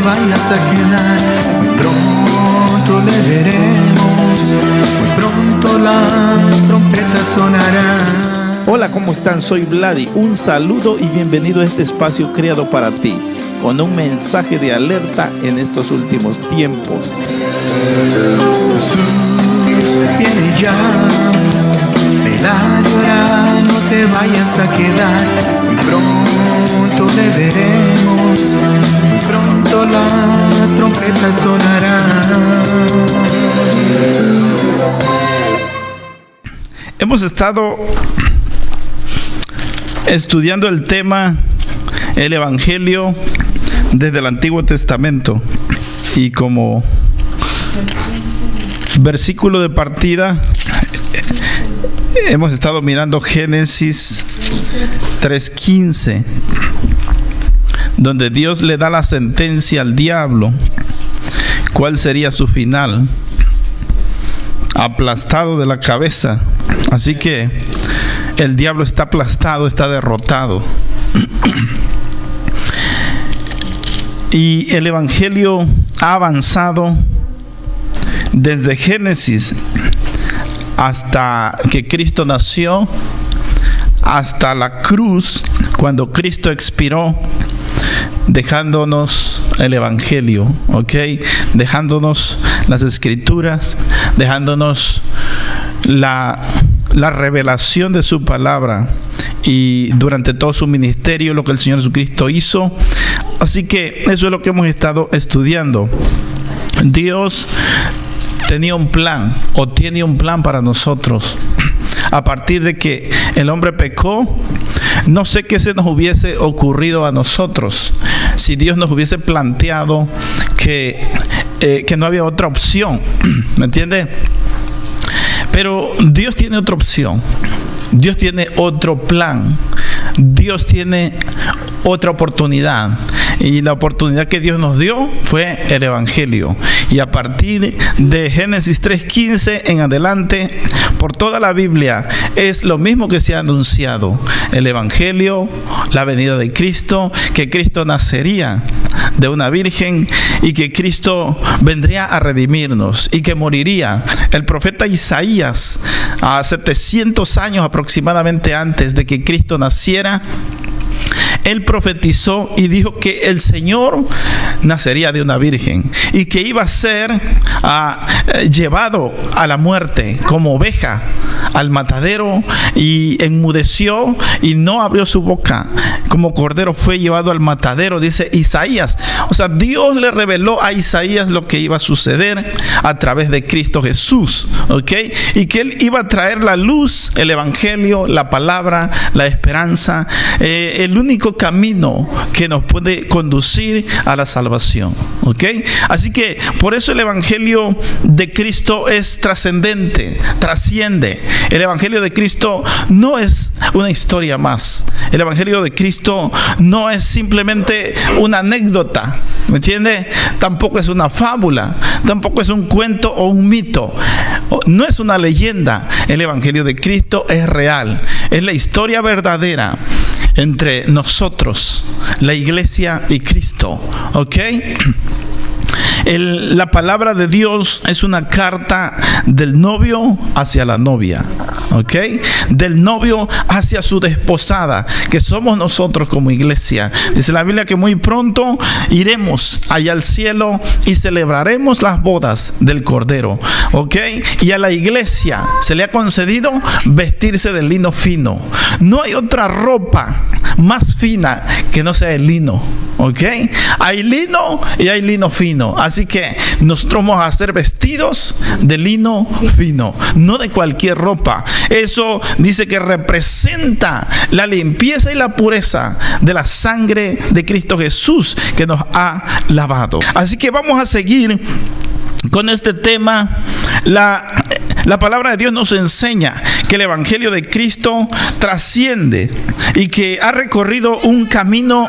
vayas a quedar. Muy pronto le veremos, muy pronto la trompeta sonará. Hola, ¿cómo están? Soy Vladi. Un saludo y bienvenido a este espacio creado para ti, con un mensaje de alerta en estos últimos tiempos. Jesús viene ya, ven a llorar, no te vayas a quedar. Muy pronto le veremos, muy pronto la trompeta sonará. Hemos estado estudiando el tema, el Evangelio desde el Antiguo Testamento, y como versículo de partida hemos estado mirando Génesis 3:15, donde Dios le da la sentencia al diablo. ¿Cuál sería su final? Aplastado de la cabeza. Así que el diablo está aplastado, está derrotado. Y el Evangelio ha avanzado desde Génesis hasta que Cristo nació, hasta la cruz, cuando Cristo expiró, dejándonos el Evangelio, ¿ok? Dejándonos las Escrituras, dejándonos la revelación de su palabra, y durante todo su ministerio lo que el Señor Jesucristo hizo. Así que eso es lo que hemos estado estudiando. Dios tenía un plan, o tiene un plan para nosotros. A partir de que el hombre pecó, no sé qué se nos hubiese ocurrido a nosotros si Dios nos hubiese planteado que no había otra opción. ¿Me entiende? Pero Dios tiene otra opción. Dios tiene otro plan. Dios tiene otra oportunidad. Y la oportunidad que Dios nos dio fue el Evangelio. Y a partir de Génesis 3:15 en adelante, por toda la Biblia, es lo mismo que se ha anunciado: el Evangelio, la venida de Cristo, que Cristo nacería de una virgen y que Cristo vendría a redimirnos y que moriría. El profeta Isaías, a 700 años aproximadamente antes de que Cristo naciera, él profetizó y dijo que el Señor nacería de una virgen y que iba a ser llevado a la muerte como oveja al matadero, y enmudeció y no abrió su boca. Como cordero fue llevado al matadero, dice Isaías. O sea, Dios le reveló a Isaías lo que iba a suceder a través de Cristo Jesús, ¿ok? Y que Él iba a traer la luz, el Evangelio, la palabra, la esperanza, el único camino que nos puede conducir a la salvación, ¿ok? Así que por eso el Evangelio de Cristo es trascendente, trasciende. El Evangelio de Cristo no es una historia más. El Evangelio de Cristo no es simplemente una anécdota, ¿me entiende? Tampoco es una fábula, tampoco es un cuento o un mito, no es una leyenda. El Evangelio de Cristo es real, es la historia verdadera entre nosotros, la iglesia y Cristo, ¿ok? La palabra de Dios es una carta del novio hacia la novia, ¿ok? Del novio hacia su desposada, que somos nosotros como iglesia. Dice la Biblia que muy pronto iremos allá al cielo y celebraremos las bodas del Cordero, ¿ok? Y a la iglesia se le ha concedido vestirse de lino fino. No hay otra ropa más fina que no sea el lino, ¿ok? Hay lino y hay lino fino. Así que nosotros vamos a ser vestidos de lino fino, no de cualquier ropa. Eso dice que representa la limpieza y la pureza de la sangre de Cristo Jesús, que nos ha lavado. Así que vamos a seguir con este tema. La palabra de Dios nos enseña que el Evangelio de Cristo trasciende y que ha recorrido un camino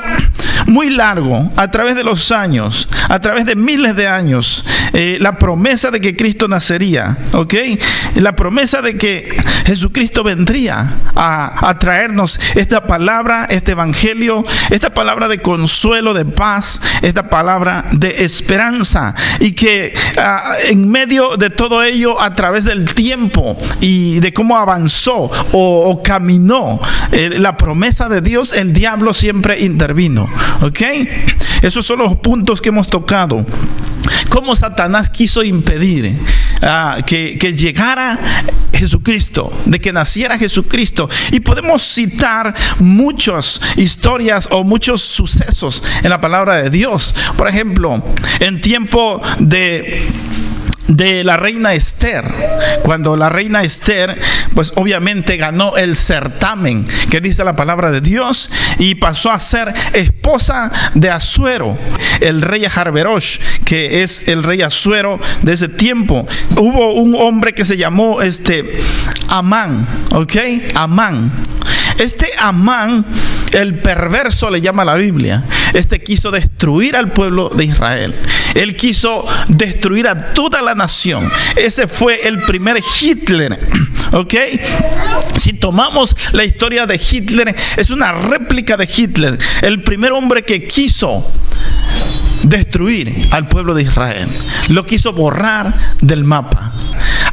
muy largo a través de los años, a través de miles de años, la promesa de que Cristo nacería, ¿ok? La promesa de que Jesucristo vendría a traernos esta palabra, este evangelio, esta palabra de consuelo, de paz, esta palabra de esperanza, y que en medio de todo ello, a través del tiempo y de cómo avanzó o caminó la promesa de Dios, el diablo siempre intervino, ¿ok? Esos son los puntos que hemos tocado. Cómo Satanás quiso impedir que llegara Jesucristo, de que naciera Jesucristo. Y podemos citar muchas historias o muchos sucesos en la palabra de Dios. Por ejemplo, en tiempo de la reina Esther, cuando la reina Esther pues obviamente ganó el certamen que dice la palabra de Dios y pasó a ser esposa de Asuero, el rey Ahasverosh, que es el rey Asuero de ese tiempo. Hubo un hombre que se llamó Amán, ¿ok? Amán. Amán, el perverso le llama la Biblia, quiso destruir al pueblo de Israel. Él quiso destruir a toda la nación. Ese fue el primer Hitler, ¿ok? Si tomamos la historia de Hitler, es una réplica de Hitler, el primer hombre que quiso destruir al pueblo de Israel, lo quiso borrar del mapa.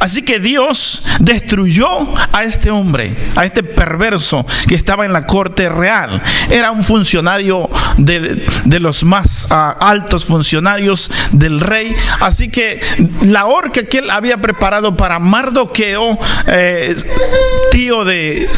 Así que Dios destruyó a este hombre, a este perverso que estaba en la corte real. Era un funcionario de los más altos funcionarios del rey. Así que la horca que él había preparado para Mardoqueo, tío de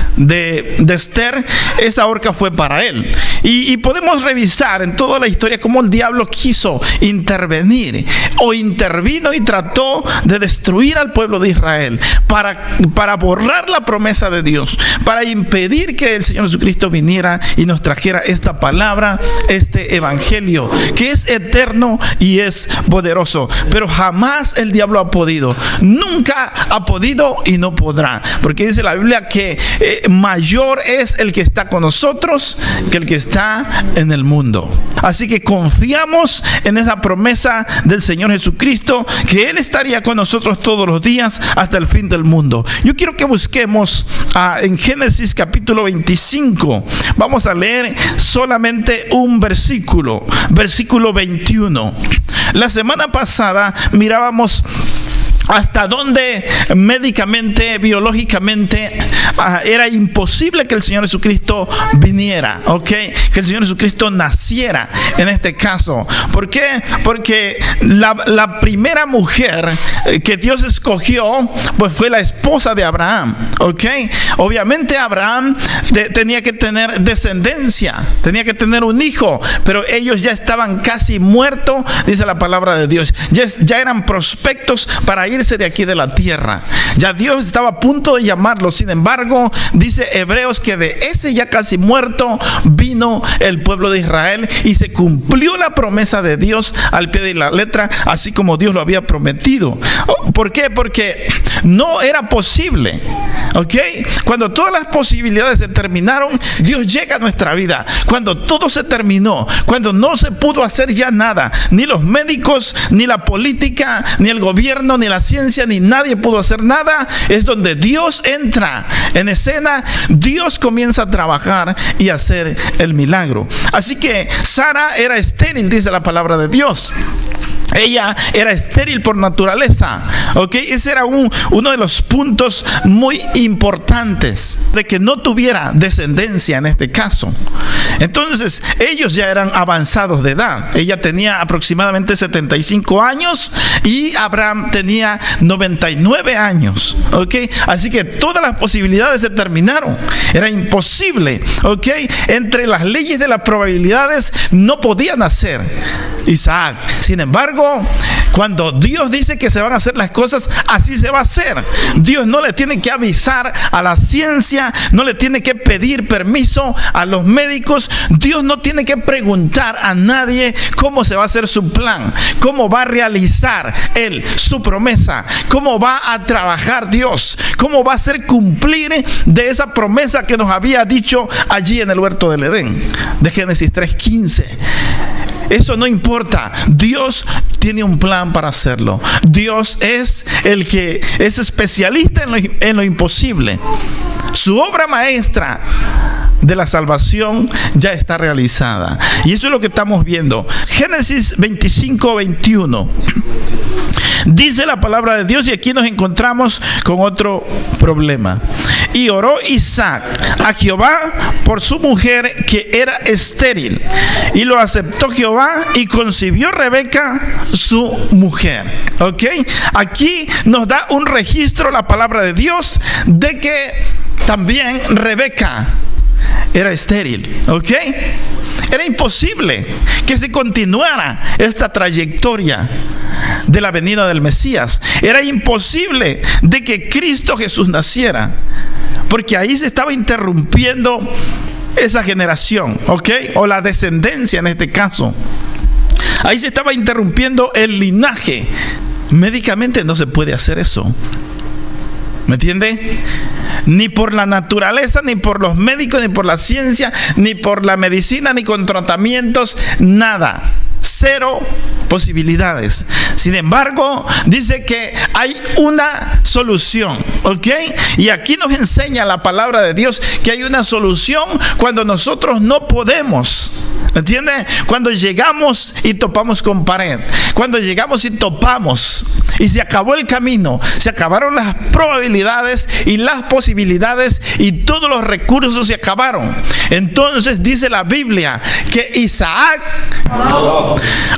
Esther, esa horca fue para él. Y podemos revisar en toda la historia cómo el diablo quiso intervenir o intervino y trató de destruir al pueblo de Israel para borrar la promesa de Dios, para impedir que el Señor Jesucristo viniera y nos trajera esta palabra, este evangelio que es eterno y es poderoso. Pero jamás el diablo ha podido, nunca ha podido y no podrá, porque dice la Biblia que mayor es el que está con nosotros que el que está en el mundo. Así que confiamos en esa promesa del Señor Jesucristo, que Él estaría con nosotros todos los días hasta el fin del mundo. Yo quiero que busquemos en Génesis capítulo 25. Vamos a leer solamente un versículo 21. La semana pasada mirábamos hasta donde médicamente, biológicamente era imposible que el Señor Jesucristo viniera, ¿ok? Que el Señor Jesucristo naciera en este caso. ¿Por qué? Porque la primera mujer que Dios escogió pues fue la esposa de Abraham, ¿ok? Obviamente Abraham tenía que tener descendencia, tenía que tener un hijo, pero ellos ya estaban casi muertos, dice la palabra de Dios. Ya eran prospectos para irse de aquí de la tierra. Ya Dios estaba a punto de llamarlos. Sin embargo, dice Hebreos que de ese ya casi muerto vino el pueblo de Israel y se cumplió la promesa de Dios al pie de la letra, así como Dios lo había prometido. ¿Por qué? Porque no era posible, ¿ok? Cuando todas las posibilidades se terminaron, Dios llega a nuestra vida. Cuando todo se terminó, cuando no se pudo hacer ya nada, ni los médicos, ni la política, ni el gobierno, ni la ciencia, ni nadie pudo hacer nada, es donde Dios entra en escena. Dios comienza a trabajar y a hacer el milagro. Así que Sara era estéril, dice la palabra de Dios. Ella era estéril por naturaleza, ¿ok? Ese era uno de los puntos muy importantes, de que no tuviera descendencia en este caso. Entonces, ellos ya eran avanzados de edad. Ella tenía aproximadamente 75 años y Abraham tenía 99 años, ¿ok? Así que todas las posibilidades se terminaron. Era imposible, ¿ok? Entre las leyes de las probabilidades no podía nacer Isaac. Sin embargo, cuando Dios dice que se van a hacer las cosas, así se va a hacer. Dios no le tiene que avisar a la ciencia, no le tiene que pedir permiso a los médicos. Dios no tiene que preguntar a nadie cómo se va a hacer su plan, cómo va a realizar Él su promesa, cómo va a trabajar Dios, cómo va a hacer cumplir de esa promesa que nos había dicho allí en el huerto del Edén, de Génesis 3:15. Eso no importa. Dios tiene un plan para hacerlo. Dios es el que es especialista en lo imposible. Su obra maestra de la salvación ya está realizada. Y eso es lo que estamos viendo. Génesis 25:21. Dice la palabra de Dios, y aquí nos encontramos con otro problema. Y oró Isaac a Jehová por su mujer que era estéril. Y lo aceptó Jehová y concibió Rebeca su mujer. ¿Ok? Aquí nos da un registro la palabra de Dios de que también Rebeca era estéril. ¿Ok? Era imposible que se continuara esta trayectoria de la venida del Mesías. Era imposible de que Cristo Jesús naciera, porque ahí se estaba interrumpiendo esa generación, ¿ok? O la descendencia en este caso. Ahí se estaba interrumpiendo el linaje. Médicamente no se puede hacer eso. ¿Me entiende? Ni por la naturaleza, ni por los médicos, ni por la ciencia, ni por la medicina, ni con tratamientos, nada. Cero posibilidades. Sin embargo, dice que hay una solución, ¿ok? Y aquí nos enseña la palabra de Dios que hay una solución cuando nosotros no podemos. ¿Entiende? Cuando llegamos y topamos con pared, cuando llegamos y topamos y se acabó el camino, se acabaron las probabilidades y las posibilidades y todos los recursos se acabaron. Entonces dice la Biblia que Isaac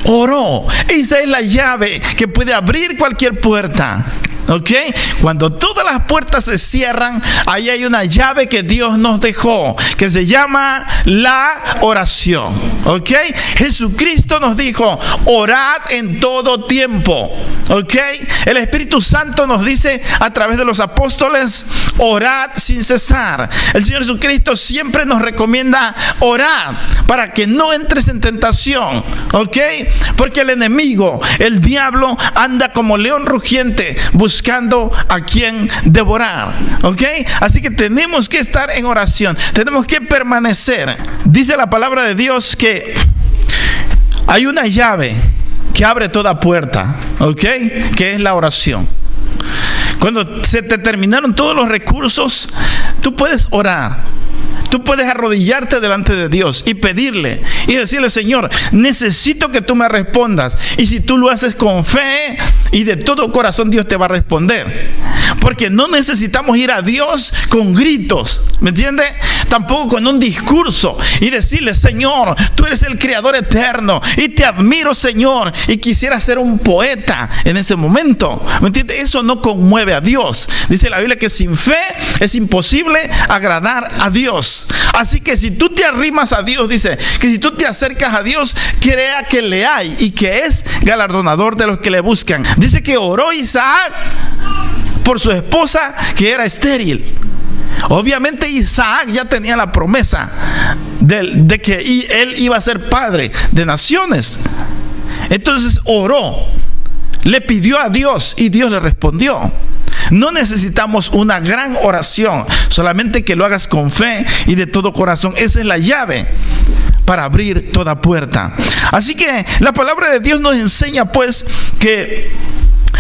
oró. Esa es la llave que puede abrir cualquier puerta. ¿Ok? Cuando todas las puertas se cierran, ahí hay una llave que Dios nos dejó, que se llama la oración. ¿Ok? Jesucristo nos dijo, orad en todo tiempo. ¿Ok? El Espíritu Santo nos dice a través de los apóstoles, orad sin cesar. El Señor Jesucristo siempre nos recomienda orar para que no entres en tentación. ¿Ok? Porque el enemigo, el diablo, anda como león rugiente buscando a quien devorar. ¿Ok? Así que tenemos que estar en oración, tenemos que permanecer. Dice la palabra de Dios que hay una llave que abre toda puerta, ¿ok? Que es la oración. Cuando se te terminaron todos los recursos, tú puedes orar. Tú puedes arrodillarte delante de Dios y pedirle y decirle, Señor, necesito que tú me respondas. Y si tú lo haces con fe y de todo corazón, Dios te va a responder. Porque no necesitamos ir a Dios con gritos, ¿me entiendes? Tampoco con un discurso y decirle, Señor, tú eres el Creador eterno y te admiro, Señor, y quisiera ser un poeta en ese momento, ¿me entiendes? Eso no conmueve a Dios. Dice la Biblia que sin fe es imposible agradar a Dios. Así que si tú te arrimas a Dios, dice que si tú te acercas a Dios, crea que le hay y que es galardonador de los que le buscan. Dice que oró Isaac por su esposa que era estéril. Obviamente Isaac ya tenía la promesa de que él iba a ser padre de naciones. Entonces oró, le pidió a Dios y Dios le respondió. No necesitamos una gran oración, solamente que lo hagas con fe y de todo corazón. Esa es la llave para abrir toda puerta. Así que la palabra de Dios nos enseña pues que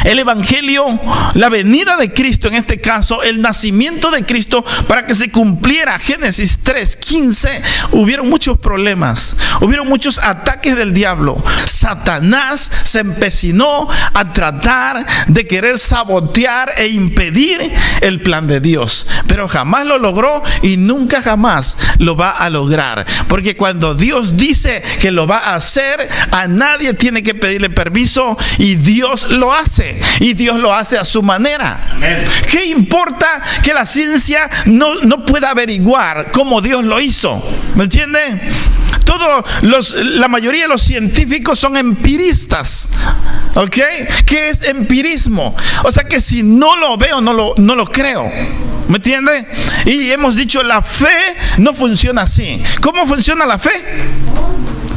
el evangelio, la venida de Cristo, en este caso el nacimiento de Cristo, para que se cumpliera Génesis 3:15, hubieron muchos problemas, hubieron muchos ataques del diablo. Satanás se empecinó a tratar de querer sabotear e impedir el plan de Dios, pero jamás lo logró y nunca jamás lo va a lograr, porque cuando Dios dice que lo va a hacer, a nadie tiene que pedirle permiso y Dios lo hace. Y Dios lo hace a su manera. Amén. ¿Qué importa que la ciencia no pueda averiguar cómo Dios lo hizo? ¿Me entiende? La mayoría de los científicos son empiristas. ¿Ok? ¿Qué es empirismo? O sea que si no lo veo, no lo creo. ¿Me entiende? Y hemos dicho, la fe no funciona así. ¿Cómo funciona la fe?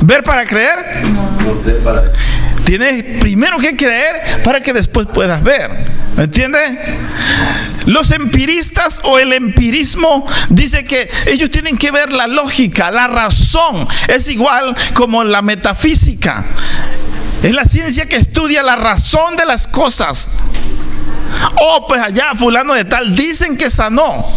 ¿Ver para creer? No, ver para ver. Tienes primero que creer para que después puedas ver. ¿Me entiendes? Los empiristas o el empirismo dice que ellos tienen que ver la lógica, la razón. Es igual como la metafísica. Es la ciencia que estudia la razón de las cosas. Oh, pues allá fulano de tal dicen que sanó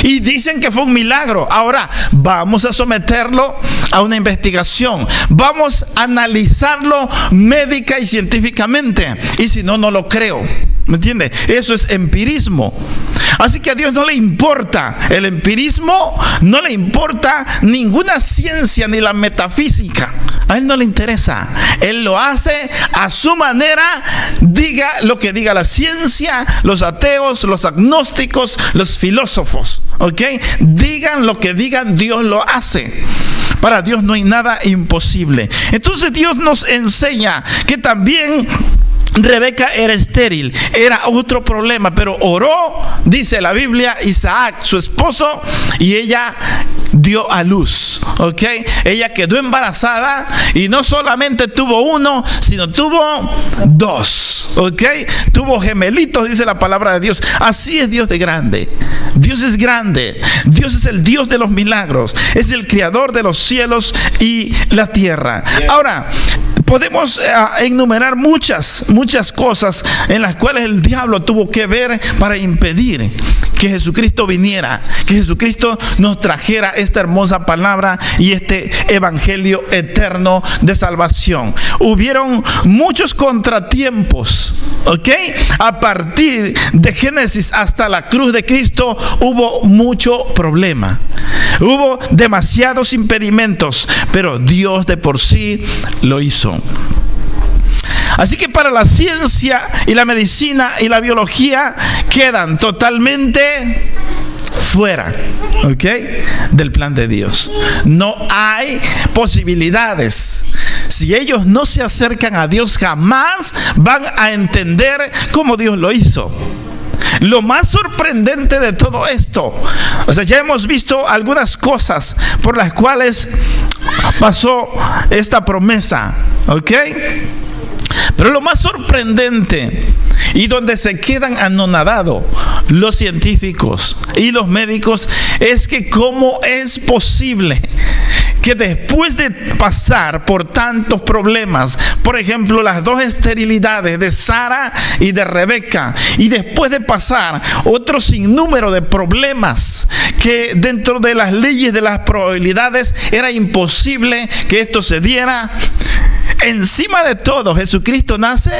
y dicen que fue un milagro. Ahora vamos a someterlo a una investigación. Vamos a analizarlo médica y científicamente. Y si no, no lo creo. ¿Me entiende? Eso es empirismo. Así que a Dios no le importa el empirismo, no le importa ninguna ciencia ni la metafísica. A Él no le interesa. Él lo hace a su manera, diga lo que diga la ciencia, los ateos, los agnósticos, los filósofos. ¿Ok? Digan lo que digan, Dios lo hace. Para Dios no hay nada imposible. Entonces Dios nos enseña que también Rebeca era estéril, era otro problema, pero oró, dice la Biblia, Isaac, su esposo, y ella dio a luz, ¿ok? Ella quedó embarazada y no solamente tuvo uno, sino tuvo dos, ¿ok? Tuvo gemelitos, dice la palabra de Dios. Así es Dios de grande. Dios es grande. Dios es el Dios de los milagros. Es el creador de los cielos y la tierra. Ahora, podemos enumerar muchas cosas en las cuales el diablo tuvo que ver para impedir que Jesucristo viniera, que Jesucristo nos trajera esta hermosa palabra y este evangelio eterno de salvación. Hubieron muchos contratiempos, ¿ok? A partir de Génesis hasta la cruz de Cristo hubo mucho problema. Hubo demasiados impedimentos, pero Dios de por sí lo hizo. Así que para la ciencia y la medicina y la biología quedan totalmente fuera, ¿ok? Del plan de Dios. No hay posibilidades. Si ellos no se acercan a Dios, jamás van a entender cómo Dios lo hizo. Lo más sorprendente de todo esto, o sea, ya hemos visto algunas cosas por las cuales pasó esta promesa, ¿ok? Pero lo más sorprendente y donde se quedan anonadados los científicos y los médicos es que cómo es posible que después de pasar por tantos problemas, por ejemplo las dos esterilidades de Sara y de Rebeca, y después de pasar otro sinnúmero de problemas que dentro de las leyes de las probabilidades era imposible que esto se diera, encima de todo Jesucristo nace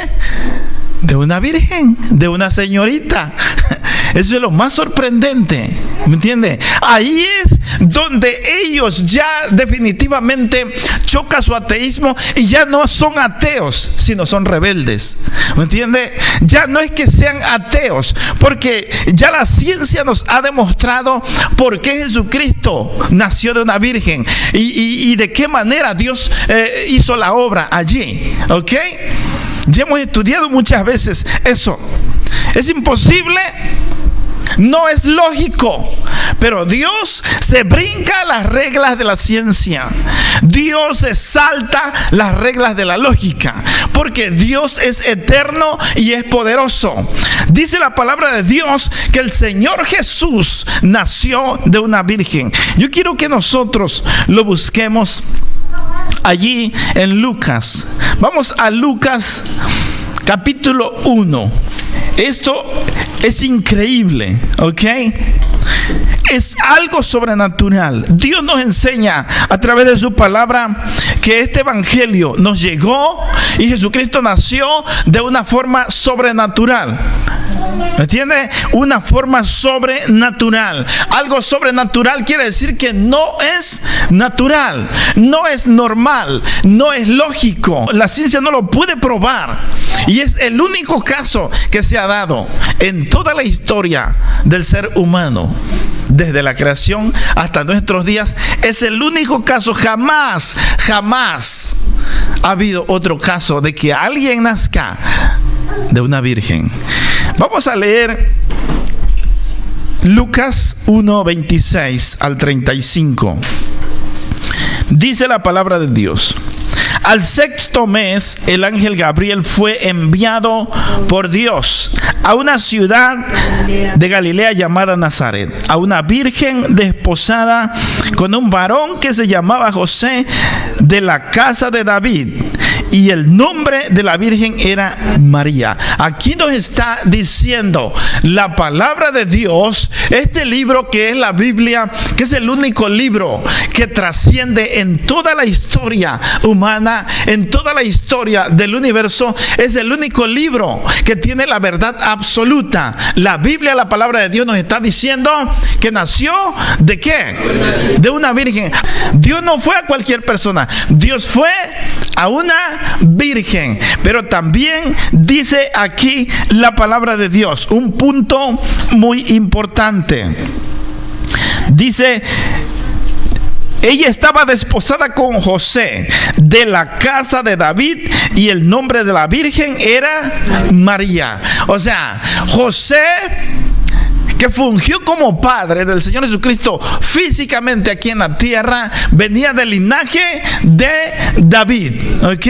de una virgen, de una señorita. Eso es lo más sorprendente, ¿me entiende? Ahí es donde ellos ya definitivamente choca su ateísmo y ya no son ateos, sino son rebeldes, ¿me entiende? Ya no es que sean ateos, porque ya la ciencia nos ha demostrado por qué Jesucristo nació de una virgen y de qué manera Dios hizo la obra allí, ¿ok? Ya hemos estudiado muchas veces eso. Es imposible, no es lógico, pero Dios se brinca las reglas de la ciencia. Dios se salta las reglas de la lógica, porque Dios es eterno y es poderoso. Dice la palabra de Dios que el Señor Jesús nació de una virgen. Yo quiero que nosotros lo busquemos allí en Lucas. Vamos a Lucas capítulo 1. Esto es increíble, ¿ok? Es algo sobrenatural. Dios nos enseña a través de su palabra que este evangelio nos llegó y Jesucristo nació de una forma sobrenatural. ¿Me entiende? Una forma sobrenatural. Algo sobrenatural quiere decir que no es natural, no es normal, no es lógico. La ciencia no lo puede probar. Y es el único caso que se ha dado en toda la historia del ser humano. Desde la creación hasta nuestros días, es el único caso. Jamás ha habido otro caso de que alguien nazca de una virgen. Vamos a leer Lucas 1, 26 al 35. Dice la palabra de Dios: Al sexto mes, el ángel Gabriel fue enviado por Dios a una ciudad de Galilea llamada Nazaret, a una virgen desposada con un varón que se llamaba José, de la casa de David, y el nombre de la virgen era María. Aquí nos está diciendo la palabra de Dios, este libro que es la Biblia, que es el único libro que trasciende en toda la historia humana, en toda la historia del universo. Es el único libro que tiene la verdad absoluta. La Biblia, la palabra de Dios, nos está diciendo que nació ¿de qué? De una virgen. Dios no fue a cualquier persona, Dios fue a una virgen. Pero también dice aquí la palabra de Dios un punto muy importante. Dice: ella estaba desposada con José, de la casa de David, y el nombre de la virgen era María. O sea, José, que fungió como padre del Señor Jesucristo físicamente aquí en la tierra, venía del linaje de David, ¿ok?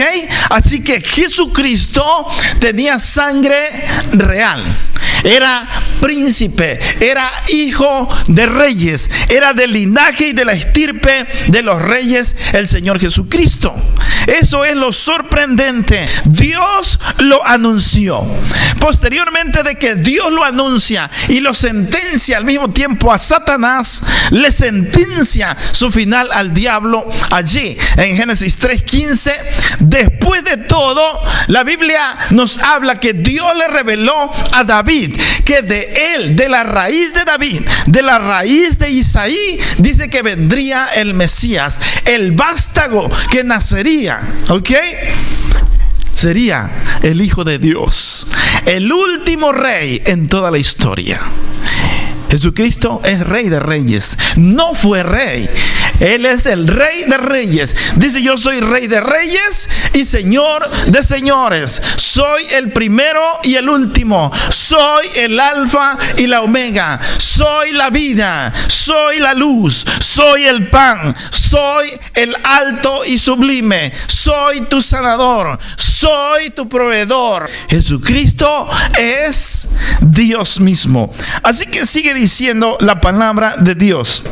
Así que Jesucristo tenía sangre real. Era príncipe, era hijo de reyes, era del linaje y de la estirpe de los reyes, el Señor Jesucristo. Eso es lo sorprendente. Dios lo anunció. Posteriormente de que Dios lo anuncia y lo sentencia al mismo tiempo a Satanás, le sentencia su final al diablo allí en Génesis 3:15. Después de todo, la Biblia nos habla que Dios le reveló a David que de él, de la raíz de David, de la raíz de Isaí, dice que vendría el Mesías, el vástago que nacería, ¿ok? Sería el Hijo de Dios, el último rey en toda la historia. Jesucristo es Rey de Reyes, no fue rey. Él es el Rey de Reyes. Dice: yo soy Rey de Reyes y Señor de Señores. Soy el primero y el último. Soy el Alfa y la Omega. Soy la vida. Soy la luz. Soy el pan. Soy el alto y sublime. Soy tu sanador. Soy tu proveedor. Jesucristo es Dios mismo. Así que sigue diciendo la palabra de Dios.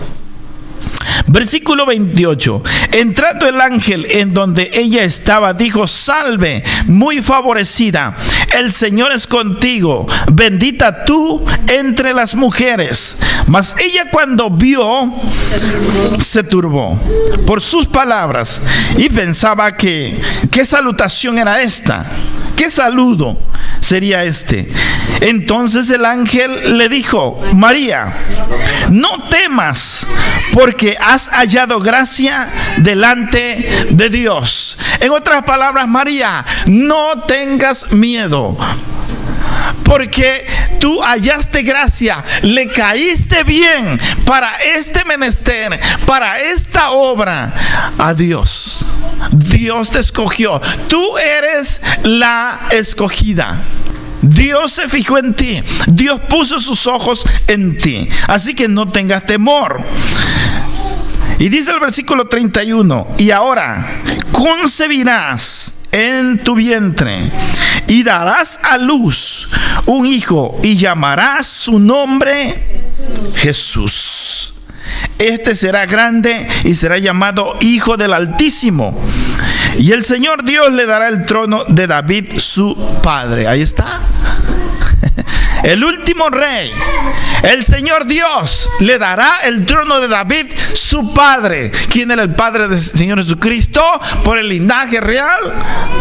Versículo 28. Entrando el ángel en donde ella estaba, dijo: salve, muy favorecida, el Señor es contigo, bendita tú entre las mujeres. Mas ella, cuando vio, se turbó por sus palabras y pensaba que ¿qué salutación era esta? ¿Qué saludo sería este? Entonces el ángel le dijo: María, no temas, porque has hallado gracia delante de Dios. En otras palabras, María, no tengas miedo, porque tú hallaste gracia, le caíste bien para este menester, para esta obra a Dios. Dios te escogió, tú eres la escogida. Dios se fijó en ti, Dios puso sus ojos en ti, así que no tengas temor. Y dice el versículo 31: y ahora concebirás en tu vientre y darás a luz un hijo y llamarás su nombre Jesús. Este será grande y será llamado Hijo del Altísimo. Y el Señor Dios le dará el trono de David su padre. Ahí está. El último rey, el Señor Dios, le dará el trono de David su padre. ¿Quién era el padre del Señor Jesucristo? Por el linaje real,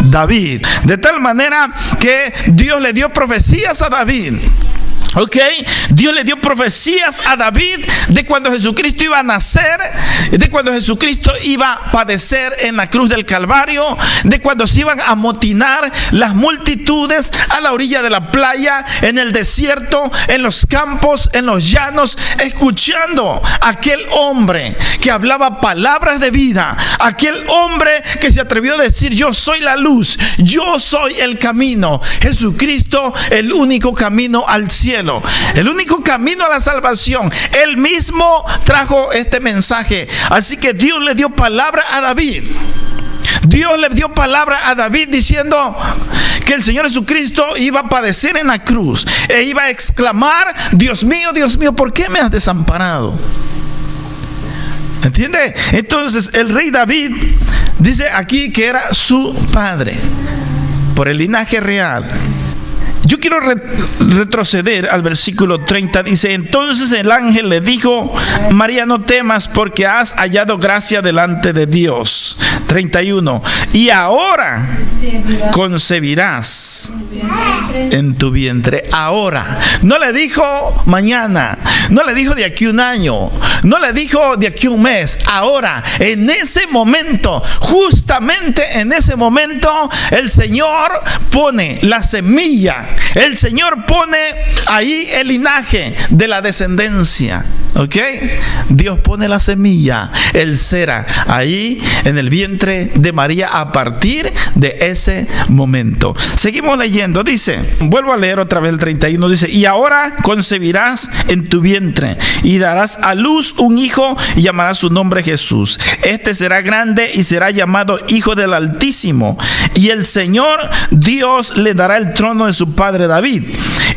David. De tal manera que Dios le dio profecías a David. Ok, Dios le dio profecías a David de cuando Jesucristo iba a nacer, de cuando Jesucristo iba a padecer en la cruz del Calvario, de cuando se iban a amotinar las multitudes a la orilla de la playa, en el desierto, en los campos, en los llanos, escuchando a aquel hombre que hablaba palabras de vida, aquel hombre que se atrevió a decir: yo soy la luz, yo soy el camino. Jesucristo, el único camino al cielo, el único camino a la salvación. Él mismo trajo este mensaje. Así que Dios le dio palabra a David. Dios le dio palabra a David diciendo que el Señor Jesucristo iba a padecer en la cruz e iba a exclamar: Dios mío, ¿por qué me has desamparado? ¿Entiende? Entonces el rey David dice aquí que era su padre por el linaje real. Yo quiero retroceder al versículo 30. Dice: entonces el ángel le dijo: María, no temas, porque has hallado gracia delante de Dios. 31. Y ahora concebirás en tu vientre. Ahora. No le dijo mañana, no le dijo de aquí un año, no le dijo de aquí un mes. Ahora, en ese momento, justamente en ese momento, el Señor pone la semilla. El Señor pone ahí el linaje de la descendencia. ¿Ok? Dios pone la semilla, el Sera, ahí en el vientre de María a partir de ese momento. Seguimos leyendo. Dice, vuelvo a leer otra vez el 31. Dice: y ahora concebirás en tu vientre y darás a luz un hijo y llamarás su nombre Jesús. Este será grande y será llamado Hijo del Altísimo. Y el Señor Dios le dará el trono de su padre David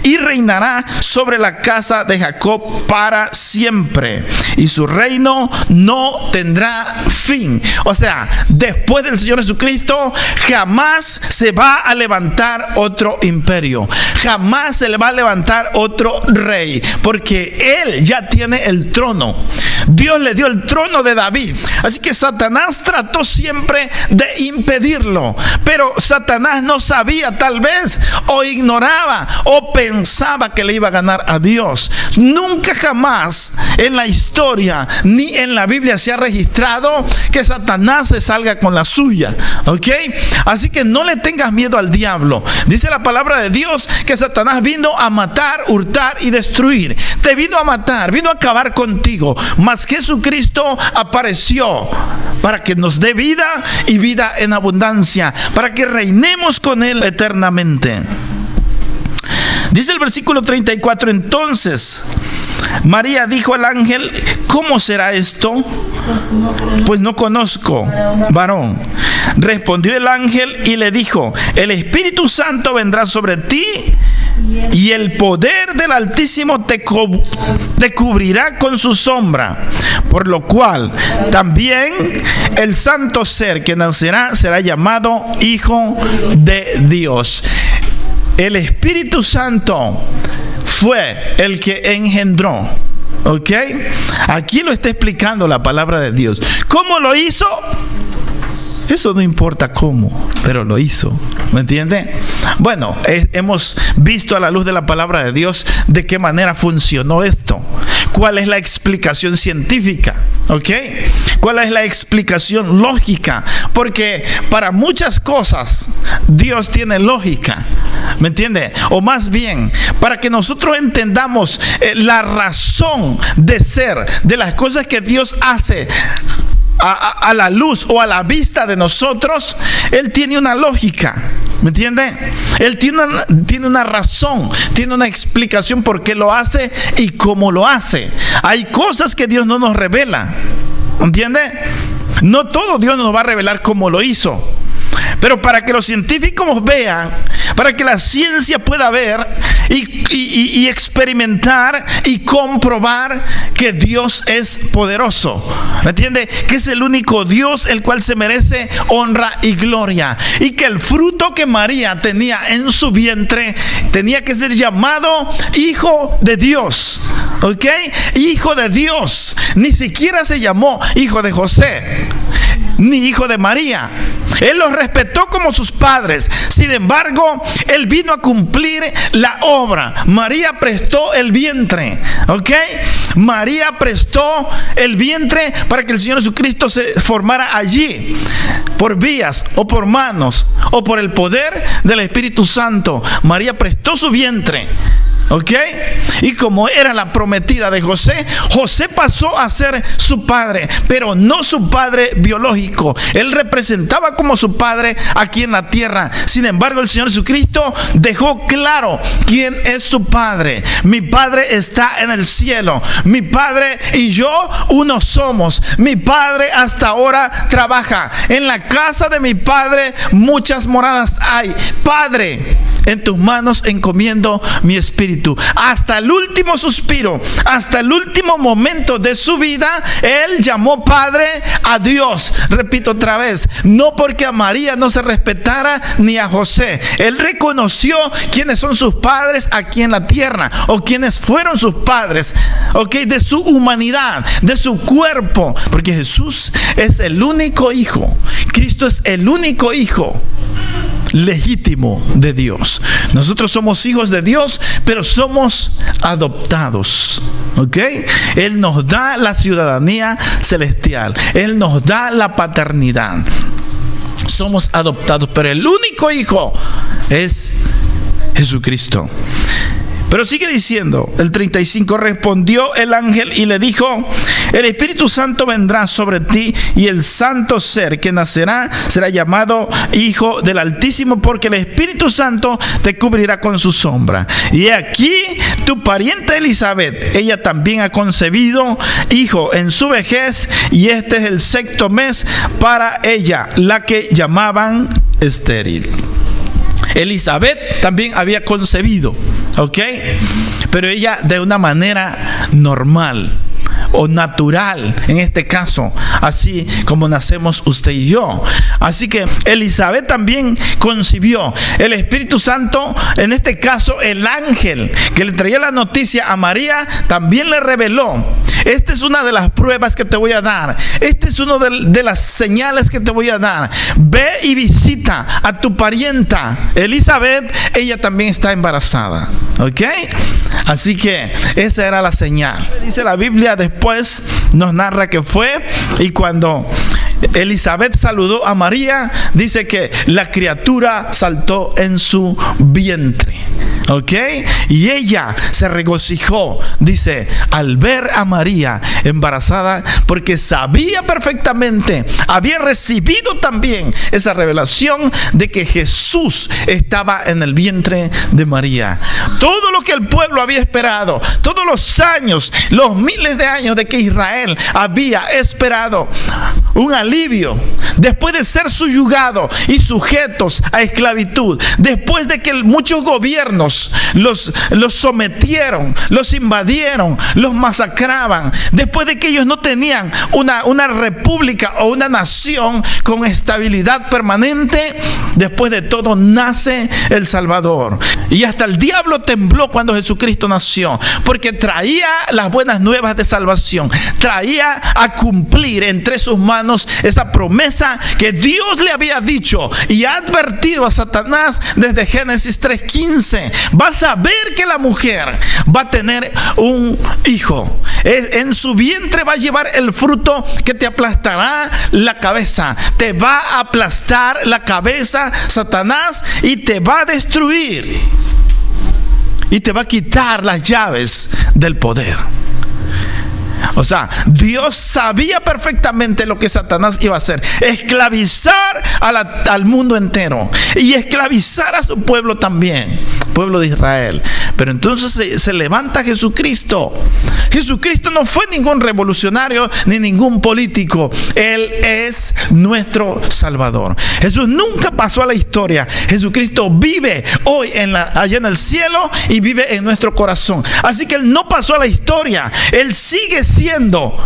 y reinará sobre la casa de Jacob para siempre, y su reino no tendrá fin. O sea, después del Señor Jesucristo jamás se va a levantar otro imperio, jamás se le va a levantar otro rey, porque Él ya tiene el trono. Dios le dio el trono de David. Así que Satanás trató siempre de impedirlo, pero Satanás no sabía, tal vez, o ignoraba, o pensaba que le iba a ganar a Dios. Nunca jamás en la historia ni en la Biblia se ha registrado que Satanás se salga con la suya. ¿Ok? Así que no le tengas miedo al diablo. Dice la palabra de Dios que Satanás vino a matar, hurtar y destruir. Te vino a matar, vino a acabar contigo. Mas Jesucristo apareció para que nos dé vida y vida en abundancia, para que reinemos con Él eternamente. Dice el versículo 34: entonces María dijo al ángel: ¿cómo será esto? Pues no conozco varón. Respondió el ángel y le dijo: el Espíritu Santo vendrá sobre ti y el poder del Altísimo te cubrirá con su sombra, por lo cual también el santo ser que nacerá será llamado Hijo de Dios. El Espíritu Santo fue el que engendró. ¿Ok? Aquí lo está explicando la palabra de Dios. ¿Cómo lo hizo? Eso no importa cómo, pero lo hizo. ¿Me entiende? Bueno, hemos visto a la luz de la palabra de Dios de qué manera funcionó esto. ¿Cuál es la explicación científica? ¿Ok? ¿Cuál es la explicación lógica? Porque para muchas cosas Dios tiene lógica. ¿Me entiende? O más bien, para que nosotros entendamos la razón de ser de las cosas que Dios hace a la luz o a la vista de nosotros, Él tiene una lógica. ¿Me entiende? Él tiene una razón, tiene una explicación por qué lo hace y cómo lo hace. Hay cosas que Dios no nos revela. ¿Entiende? No todo Dios nos va a revelar cómo lo hizo. Pero para que los científicos vean, para que la ciencia pueda ver y experimentar y comprobar que Dios es poderoso. ¿Me entiende? Que es el único Dios el cual se merece honra y gloria. Y que el fruto que María tenía en su vientre tenía que ser llamado Hijo de Dios. ¿Ok? Hijo de Dios. Ni siquiera se llamó hijo de José, ni hijo de María. Él los respetó como sus padres. Sin embargo, Él vino a cumplir la obra. María prestó el vientre. ¿Ok? María prestó el vientre para que el Señor Jesucristo se formara allí, por vías o por manos o por el poder del Espíritu Santo. María prestó su vientre ¿Ok? Y como era la prometida de José, José pasó a ser su padre, pero no su padre biológico. Él representaba como su padre aquí en la tierra. Sin embargo, el Señor Jesucristo dejó claro quién es su padre. Mi padre está en el cielo. Mi padre y yo uno somos. Mi padre hasta ahora trabaja. En la casa de mi padre muchas moradas hay. Padre, en tus manos encomiendo mi espíritu. Hasta el último suspiro, hasta el último momento de su vida, él llamó padre a Dios. Repito otra vez, no porque a María no se respetara ni a José. Él reconoció quiénes son sus padres aquí en la tierra, o quiénes fueron sus padres, de su humanidad, de su cuerpo, porque Jesús es el único hijo. Cristo es el único hijo legítimo de Dios. Nosotros somos hijos de Dios, pero somos adoptados. Él nos da la ciudadanía celestial. Él nos da la paternidad. Somos adoptados, pero el único hijo es Jesucristo. Pero sigue diciendo, el 35, respondió el ángel y le dijo: el Espíritu Santo vendrá sobre ti, y el santo ser que nacerá será llamado Hijo del Altísimo, porque el Espíritu Santo te cubrirá con su sombra. Y aquí tu pariente Elizabeth, ella también ha concebido hijo en su vejez, y este es el 6º mes para ella, la que llamaban estéril. Elizabeth también había concebido, pero ella de una manera normal o natural, en este caso, así como nacemos usted y yo. Así que Elizabeth también concibió. El Espíritu Santo, en este caso el ángel que le traía la noticia a María, también le reveló: esta es una de las pruebas que te voy a dar. Esta es una de las señales que te voy a dar. Ve y visita a tu parienta Elizabeth. Ella también está embarazada. Así que esa era la señal. Dice la Biblia, después nos narra que fue, y cuando Elizabeth saludó a María, dice que la criatura saltó en su vientre. Y ella se regocijó, dice, al ver a María embarazada, porque sabía perfectamente, había recibido también esa revelación de que Jesús estaba en el vientre de María. Todo lo que el pueblo había esperado, todos los años, los miles de años de que Israel había esperado un alivio, después de ser subyugado y sujetos a esclavitud, después de que muchos gobiernos los sometieron, los invadieron, los masacraban, después de que ellos no tenían una república o una nación con estabilidad permanente, después de todo nace el Salvador. Y hasta el diablo tembló cuando Jesucristo nació, porque traía las buenas nuevas de salvación, traía a cumplir entre sus manos esa promesa que Dios le había dicho y ha advertido a Satanás desde Génesis 3:15. Vas a ver que la mujer va a tener un hijo. En su vientre va a llevar el fruto que te aplastará la cabeza. Te va a aplastar la cabeza, Satanás, y te va a destruir. Y te va a quitar las llaves del poder. O sea, Dios sabía perfectamente lo que Satanás iba a hacer: esclavizar al mundo entero y esclavizar a su pueblo también, pueblo de Israel. Pero entonces se levanta Jesucristo. Jesucristo no fue ningún revolucionario ni ningún político. Él es nuestro Salvador. Jesús nunca pasó a la historia. Jesucristo vive hoy allá en el cielo y vive en nuestro corazón. Así que Él no pasó a la historia. Él sigue siendo,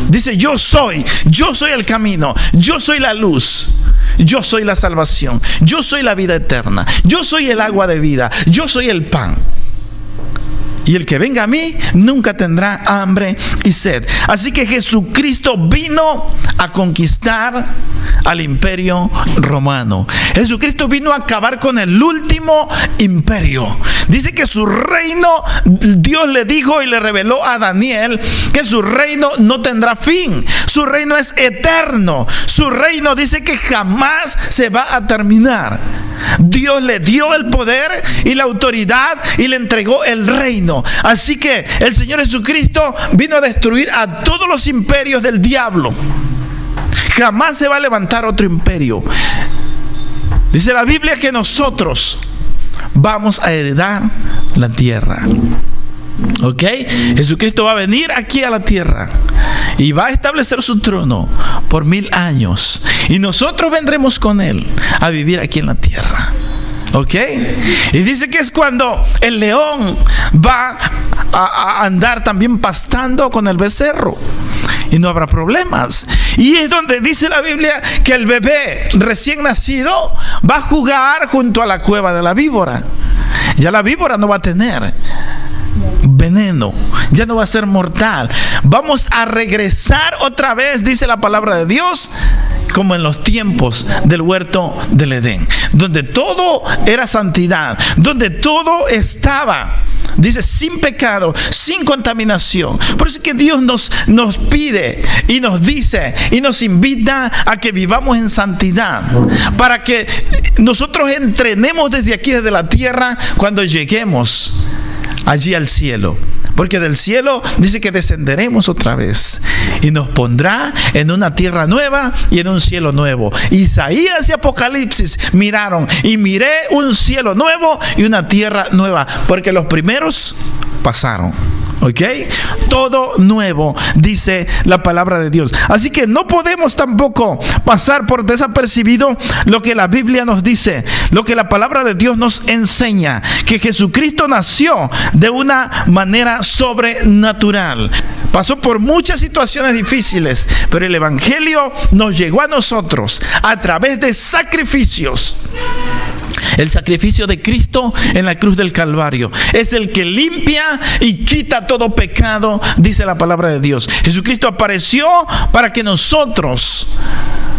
dice: yo soy el camino, yo soy la luz, yo soy la salvación, yo soy la vida eterna, yo soy el agua de vida, yo soy el pan. Y el que venga a mí nunca tendrá hambre y sed. Así que Jesucristo vino a conquistar al imperio romano. Jesucristo vino a acabar con el último imperio. Dice que su reino, Dios le dijo y le reveló a Daniel que su reino no tendrá fin. Su reino es eterno. Su reino dice que jamás se va a terminar. Dios le dio el poder y la autoridad y le entregó el reino. Así que el Señor Jesucristo vino a destruir a todos los imperios del diablo. Jamás se va a levantar otro imperio. Dice la Biblia que nosotros vamos a heredar la tierra. ¿Ok? Jesucristo va a venir aquí a la tierra y va a establecer su trono por 1000 años. Y nosotros vendremos con Él a vivir aquí en la tierra. ¿Ok? Y dice que es cuando el león va a andar también pastando con el becerro. Y no habrá problemas. Y es donde dice la Biblia que el bebé recién nacido va a jugar junto a la cueva de la víbora. Ya la víbora no va a tener veneno, ya no va a ser mortal. Vamos a regresar otra vez, dice la palabra de Dios, como en los tiempos del huerto del Edén, donde todo era santidad, donde todo estaba, dice, sin pecado, sin contaminación. Por eso es que Dios nos pide y nos dice y nos invita a que vivamos en santidad, para que nosotros entrenemos desde aquí, desde la tierra, cuando lleguemos allí al cielo. Porque del cielo dice que descenderemos otra vez y nos pondrá en una tierra nueva y en un cielo nuevo. Isaías y Apocalipsis miraron y miré un cielo nuevo y una tierra nueva, porque los primeros pasaron. ¿Ok? Todo nuevo, dice la palabra de Dios. Así que no podemos tampoco pasar por desapercibido lo que la Biblia nos dice, lo que la palabra de Dios nos enseña, que Jesucristo nació de una manera sobrenatural. Pasó por muchas situaciones difíciles, pero el Evangelio nos llegó a nosotros a través de sacrificios. El sacrificio de Cristo en la cruz del Calvario es el que limpia y quita todo pecado, dice la palabra de Dios. Jesucristo apareció para que nosotros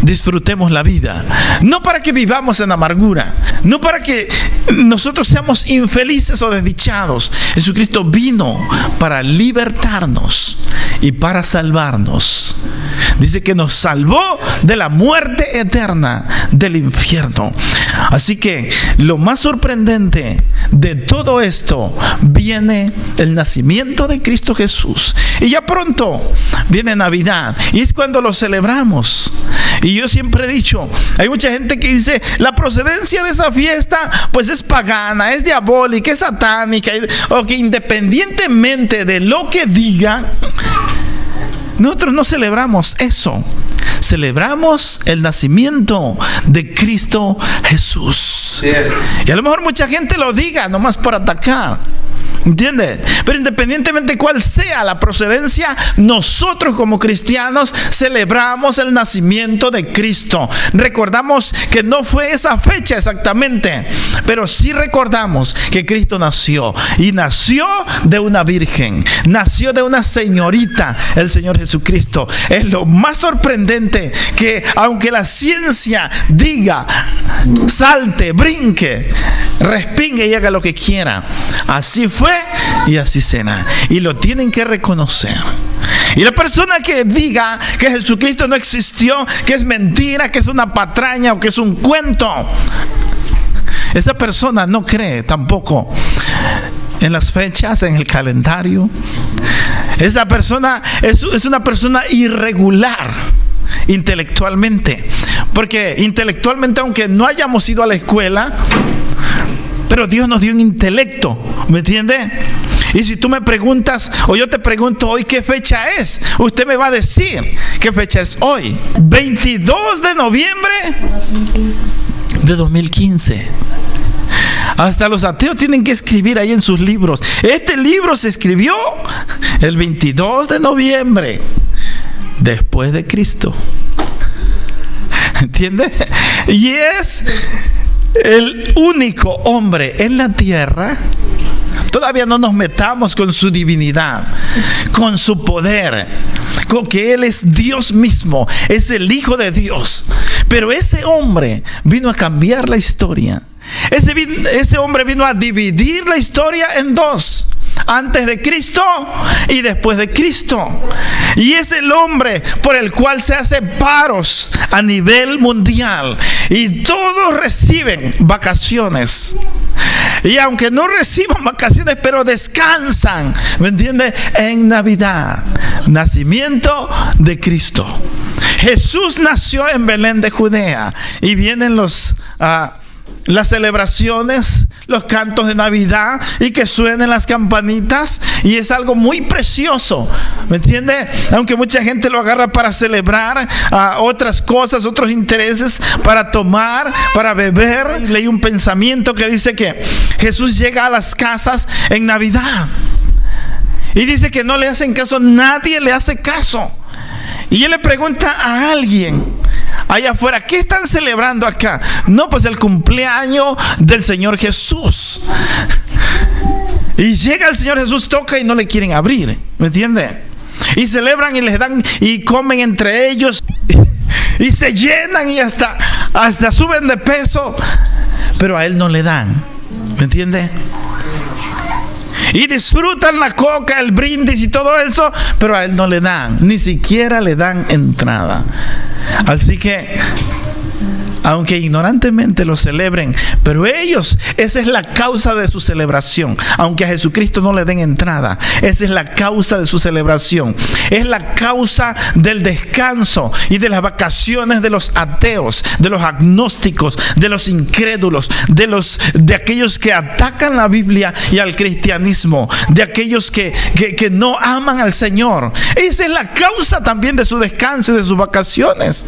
disfrutemos la vida, no para que vivamos en amargura, no para que nosotros seamos infelices o desdichados. Jesucristo vino para libertarnos y para salvarnos. Dice que nos salvó de la muerte eterna, del infierno. Así que lo más sorprendente de todo esto viene el nacimiento de Cristo Jesús. Y ya pronto viene Navidad y es cuando lo celebramos. Y yo siempre he dicho, hay mucha gente que dice, la procedencia de esa fiesta pues es pagana, es diabólica, es satánica, o que independientemente de lo que diga, nosotros no celebramos eso. Celebramos el nacimiento de Cristo Jesús. Y a lo mejor mucha gente lo diga nomás por atacar, ¿entiendes? Pero independientemente cuál sea la procedencia, nosotros como cristianos celebramos el nacimiento de Cristo. Recordamos que no fue esa fecha exactamente, pero sí recordamos que Cristo nació. Y nació de una virgen, nació de una señorita, el Señor Jesucristo. Es lo más sorprendente, que aunque la ciencia diga, salte, brinque, respingue y haga lo que quiera, así fue y así será. Y lo tienen que reconocer. Y la persona que diga que Jesucristo no existió, que es mentira, que es una patraña o que es un cuento, esa persona no cree tampoco en las fechas, en el calendario. Esa persona es una persona irregular intelectualmente, porque intelectualmente, aunque no hayamos ido a la escuela, pero Dios nos dio un intelecto, ¿me entiende? Y si tú me preguntas, o yo te pregunto hoy qué fecha es, usted me va a decir qué fecha es hoy. 22 de noviembre de 2015. Hasta los ateos tienen que escribir ahí en sus libros. Este libro se escribió el 22 de noviembre después de Cristo. ¿Entiende? Y es el único hombre en la tierra todavía no nos metamos con su divinidad, con su poder, con que Él es Dios mismo, es el Hijo de Dios. Pero ese hombre vino a cambiar la historia. Ese hombre vino a dividir la historia en dos: antes de Cristo y después de Cristo. Y es el hombre por el cual se hacen paros a nivel mundial, y todos reciben vacaciones. Y aunque no reciban vacaciones, pero descansan, ¿me entiende? En Navidad, nacimiento de Cristo. Jesús nació en Belén de Judea, y vienen las celebraciones, los cantos de Navidad, y que suenen las campanitas, y es algo muy precioso, ¿me entiende? Aunque mucha gente lo agarra para celebrar otras cosas, otros intereses, para tomar, para beber. Y leí un pensamiento que dice que Jesús llega a las casas en Navidad y dice que no le hacen caso, nadie le hace caso. Y él le pregunta a alguien allá afuera: ¿qué están celebrando acá? No, pues el cumpleaños del Señor Jesús. Y llega el Señor Jesús, toca y no le quieren abrir, ¿me entiende? Y celebran y les dan y comen entre ellos y se llenan y hasta suben de peso, pero a Él no le dan, ¿me entiende? Y disfrutan la coca, el brindis y todo eso, pero a Él no le dan, ni siquiera le dan entrada. Así que, aunque ignorantemente lo celebren, pero ellos, esa es la causa de su celebración. Aunque a Jesucristo no le den entrada, esa es la causa de su celebración. Es la causa del descanso y de las vacaciones de los ateos, de los agnósticos, de los incrédulos, de aquellos que atacan la Biblia y al cristianismo, de aquellos que no aman al Señor. Esa es la causa también de su descanso y de sus vacaciones.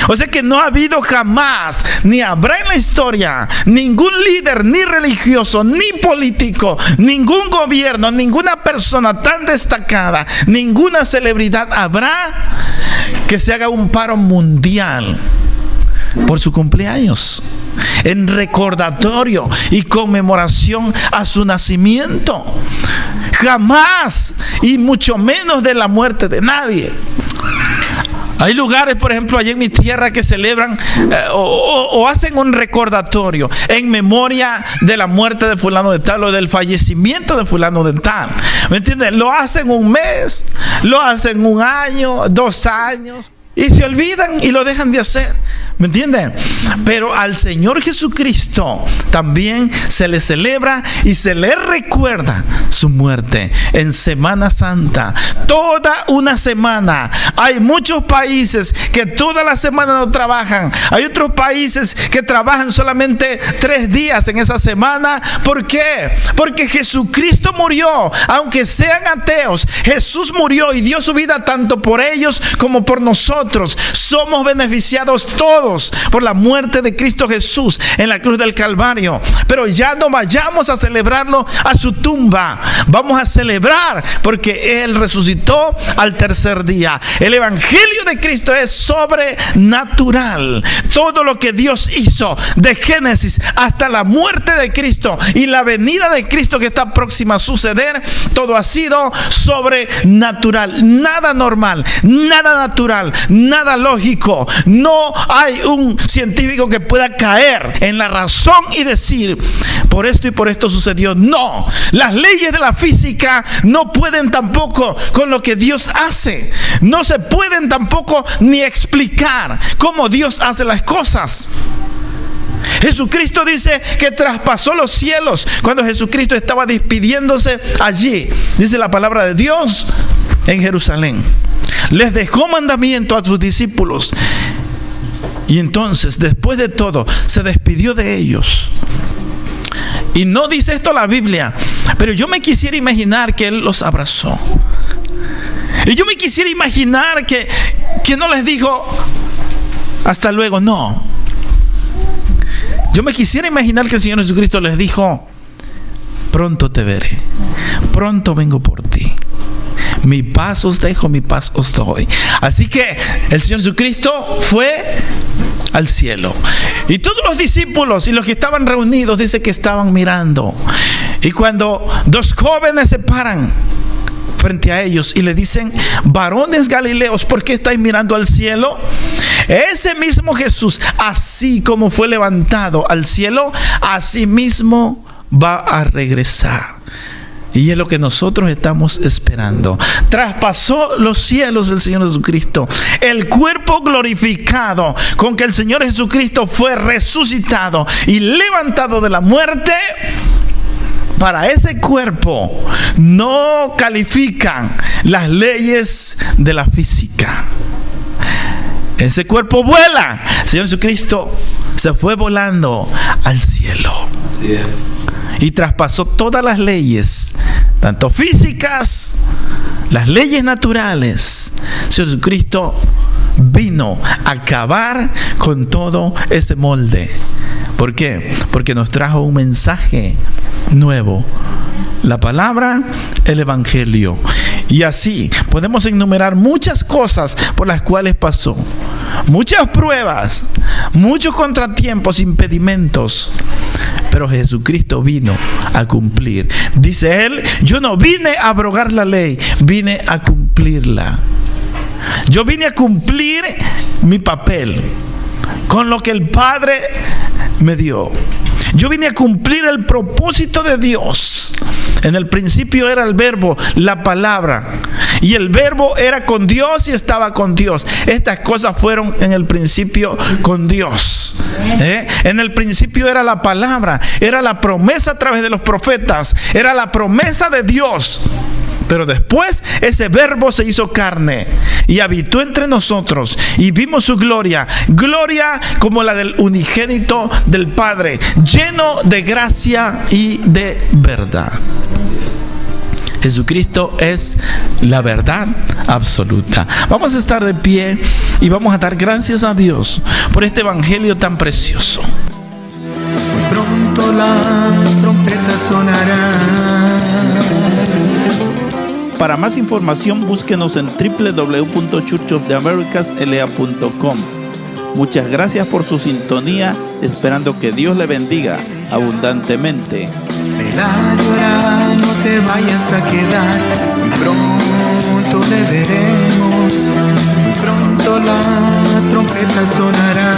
O sea que no ha habido jamás, ni habrá en la historia, ningún líder, ni religioso, ni político, ningún gobierno, ninguna persona tan destacada, ninguna celebridad habrá que se haga un paro mundial por su cumpleaños, en recordatorio y conmemoración a su nacimiento. Jamás, y mucho menos de la muerte de nadie. Hay lugares, por ejemplo, allá en mi tierra, que celebran o hacen un recordatorio en memoria de la muerte de fulano de tal o del fallecimiento de fulano de tal. ¿Me entiendes? Lo hacen un mes, lo hacen un año, 2 años, y se olvidan y lo dejan de hacer. ¿Me entienden? Pero al Señor Jesucristo también se le celebra y se le recuerda su muerte en Semana Santa. Toda una semana. Hay muchos países que toda la semana no trabajan. Hay otros países que trabajan solamente 3 días en esa semana. ¿Por qué? Porque Jesucristo murió. Aunque sean ateos, Jesús murió y dio su vida tanto por ellos como por nosotros. Somos beneficiados todos por la muerte de Cristo Jesús en la cruz del Calvario. Pero ya no vayamos a celebrarlo a su tumba. Vamos a celebrar porque Él resucitó al 3er día. El evangelio de Cristo es sobrenatural. Todo lo que Dios hizo de Génesis hasta la muerte de Cristo y la venida de Cristo que está próxima a suceder, todo ha sido sobrenatural. Nada normal, nada natural, nada lógico. No hay un científico que pueda caer en la razón y decir: por esto y por esto sucedió. No, las leyes de la física no pueden tampoco con lo que Dios hace. No se pueden tampoco ni explicar cómo Dios hace las cosas. Jesucristo dice que traspasó los cielos. Cuando Jesucristo estaba despidiéndose allí, dice la palabra de Dios, en Jerusalén, les dejó mandamiento a sus discípulos. Y entonces, después de todo, se despidió de ellos. Y no dice esto la Biblia, pero yo me quisiera imaginar que Él los abrazó. Y yo me quisiera imaginar que no les dijo hasta luego, no. Yo me quisiera imaginar que el Señor Jesucristo les dijo: pronto te veré, pronto vengo por ti. Mi paz os dejo, mi paz os doy. Así que el Señor Jesucristo fue al cielo. Y todos los discípulos y los que estaban reunidos, dice que estaban mirando. Y cuando dos jóvenes se paran frente a ellos y le dicen: varones galileos, ¿por qué estáis mirando al cielo? Ese mismo Jesús, así como fue levantado al cielo, así mismo va a regresar. Y es lo que nosotros estamos esperando. Traspasó los cielos el Señor Jesucristo. El cuerpo glorificado con que el Señor Jesucristo fue resucitado y levantado de la muerte. Para ese cuerpo no califican las leyes de la física. Ese cuerpo vuela. El Señor Jesucristo se fue volando al cielo. Así es. Y traspasó todas las leyes, tanto físicas, las leyes naturales. Jesucristo vino a acabar con todo ese molde. ¿Por qué? Porque nos trajo un mensaje nuevo. La palabra, el evangelio. Y así podemos enumerar muchas cosas por las cuales pasó. Muchas pruebas, muchos contratiempos, impedimentos. Pero Jesucristo vino a cumplir. Dice él: yo no vine a abrogar la ley, vine a cumplirla. Yo vine a cumplir mi papel con lo que el Padre me dio. Yo vine a cumplir el propósito de Dios. En el principio era el verbo, la palabra. Y el verbo era con Dios y estaba con Dios. Estas cosas fueron en el principio con Dios. En el principio era la palabra, era la promesa a través de los profetas, era la promesa de Dios. Pero después ese verbo se hizo carne y habitó entre nosotros y vimos su gloria, gloria como la del unigénito del Padre, lleno de gracia y de verdad. Jesucristo es la verdad absoluta. Vamos a estar de pie y vamos a dar gracias a Dios por este evangelio tan precioso. Muy pronto la trompeta sonará. Para más información, búsquenos en www.churchoftheamericasla.com. Muchas gracias por su sintonía, esperando que Dios le bendiga abundantemente. Vela, llora, no te vayas a quedar. Muy pronto le veremos. Muy pronto la trompeta sonará.